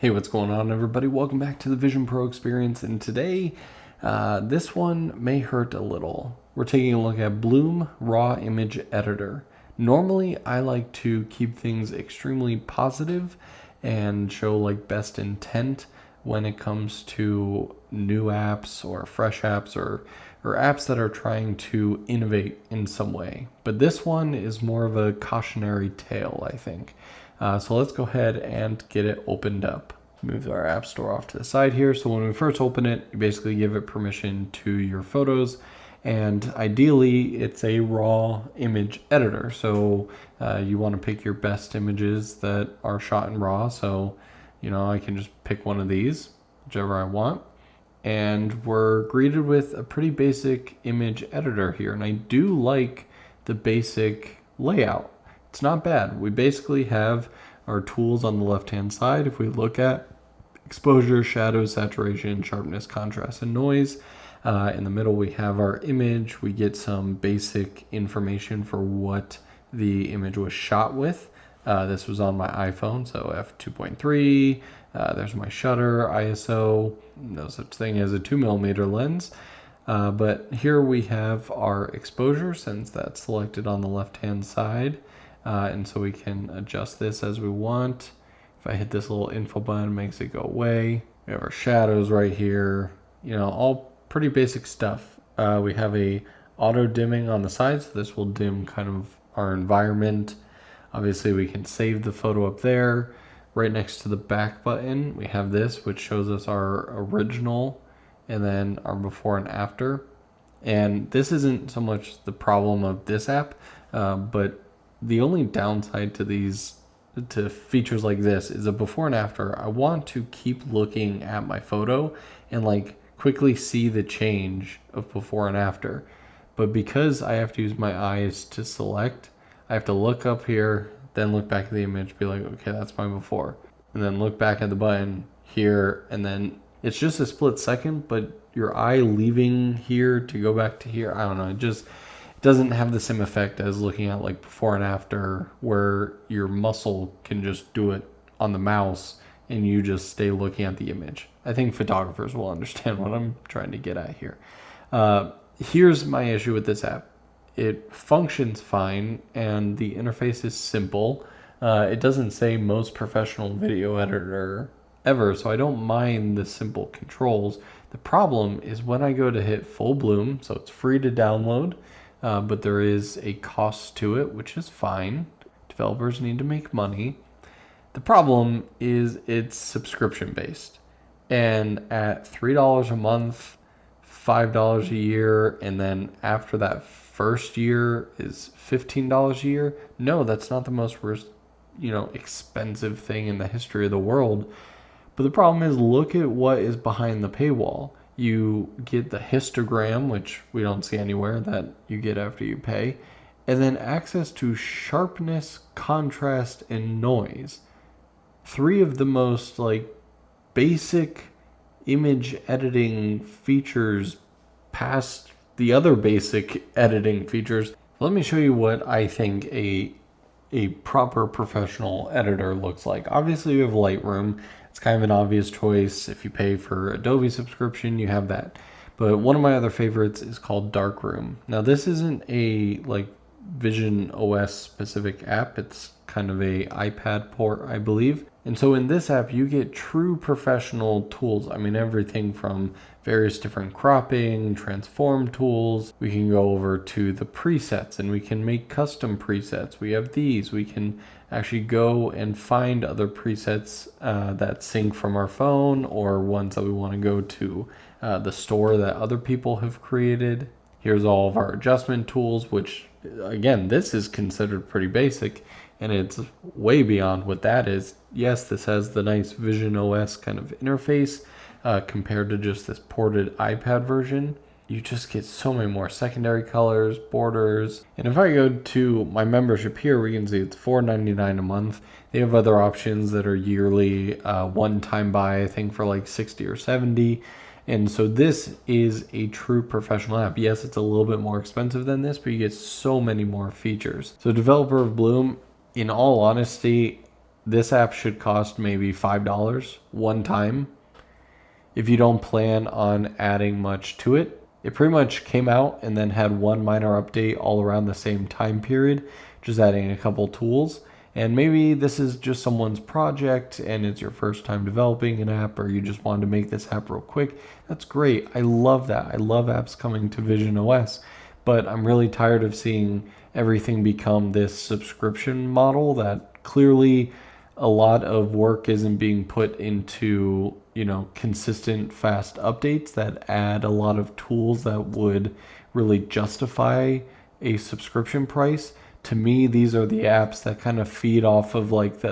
Hey, what's going on, everybody? Welcome back to the Vision Pro Experience, and today, this one may hurt a little. We're taking a look at Bloom Raw Image Editor. Normally, I like to keep things extremely positive and show like best intent when it comes to new apps or fresh apps or apps that are trying to innovate in some way. But this one is more of a cautionary tale, I think. So let's go ahead and get it opened up. Move our app store off to the side here. So when we first open it, you basically give it permission to your photos, and ideally it's a raw image editor. So you want to pick your best images that are shot in raw. So, I can just pick one of these, whichever I want. And we're greeted with a pretty basic image editor here. And I do like the basic layout. It's not bad. We basically have our tools on the left-hand side. If we look at exposure, shadow, saturation, sharpness, contrast, and noise. In the middle, we have our image. We get some basic information for what the image was shot with. This was on my iPhone, so f2.3. There's my shutter, ISO, no such thing as a 2mm lens. But here we have our exposure, since that's selected on the left-hand side. And so we can adjust this as we want. If I hit this little info button, it makes it go away. We have our shadows right here. All pretty basic stuff. We have a auto dimming on the side, so this will dim kind of our environment. Obviously, we can save the photo up there. Right next to the back button, we have this, which shows us our original and then our before and after. And this isn't so much the problem of this app, but the only downside to features like this is a before and after. I want to keep looking at my photo and quickly see the change of before and after. But because I have to use my eyes to select, I have to look up here, then look back at the image, be like, okay, that's my before. And then look back at the button here, and then it's just a split second, but your eye leaving here to go back to here, I don't know, it doesn't have the same effect as looking at before and after, where your muscle can just do it on the mouse and you just stay looking at the image. I think photographers will understand what I'm trying to get at here. Here's my issue with this app. It functions fine and the interface is simple. It doesn't say most professional video editor ever, so I don't mind the simple controls. The problem is when I go to hit full bloom, so it's free to download, but there is a cost to it, which is fine. Developers need to make money. The problem is it's subscription based. And at $3 a month, $5 a year, and then after that first year is $15 a year. No, that's not the most expensive thing in the history of the world. But the problem is, look at what is behind the paywall. You get the histogram, which we don't see anywhere, that you get after you pay, and then access to sharpness, contrast, and noise. Three of the most basic image editing features past the other basic editing features. Let me show you what I think a proper professional editor looks like. Obviously, you have Lightroom. It's kind of an obvious choice. If you pay for Adobe subscription, you have that. But one of my other favorites is called Darkroom. Now, this isn't a Vision OS specific app. It's kind of a iPad port, I believe. And so in this app, you get true professional tools. I mean, everything from various different cropping, transform tools. We can go over to the presets and we can make custom presets. We have these. We can actually go and find other presets that sync from our phone, or ones that we want to go to the store that other people have created. Here's all of our adjustment tools, which again, this is considered pretty basic, and it's way beyond what that is. Yes, this has the nice Vision OS kind of interface compared to just this ported iPad version. You just get so many more secondary colors, borders. And if I go to my membership here, we can see it's $4.99 a month. They have other options that are yearly, one-time buy, I think for $60 or $70. And so this is a true professional app. Yes, it's a little bit more expensive than this, but you get so many more features. So developer of Bloom, in all honesty, this app should cost maybe $5 one time if you don't plan on adding much to it. It pretty much came out and then had one minor update all around the same time period, just adding a couple tools. And maybe this is just someone's project and it's your first time developing an app, or you just wanted to make this app real quick. That's great. I love that. I love apps coming to Vision OS, but I'm really tired of seeing everything become this subscription model that clearly a lot of work isn't being put into, consistent fast updates that add a lot of tools that would really justify a subscription price. To me, these are the apps that kind of feed off of like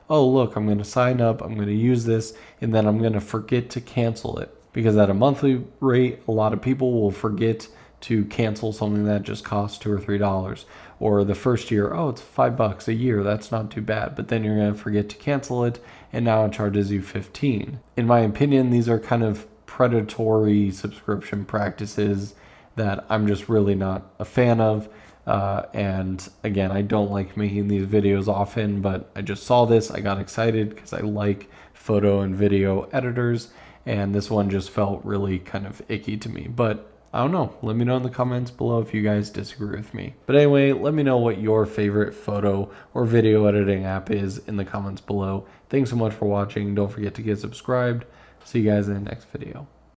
oh, look, I'm going to sign up, I'm going to use this, and then I'm going to forget to cancel it. Because at a monthly rate, a lot of people will forget to cancel something that just costs $2 or $3. Or the first year, oh, it's $5 a year, that's not too bad. But then you're going to forget to cancel it, and now it charges you $15. In my opinion, these are kind of predatory subscription practices that I'm just really not a fan of. And again, I don't like making these videos often, but I just saw this, I got excited because I like photo and video editors, and this one just felt really kind of icky to me. But I don't know, let me know in the comments below if you guys disagree with me. But anyway, let me know what your favorite photo or video editing app is in the comments below. Thanks so much for watching. Don't forget to get subscribed. See you guys in the next video.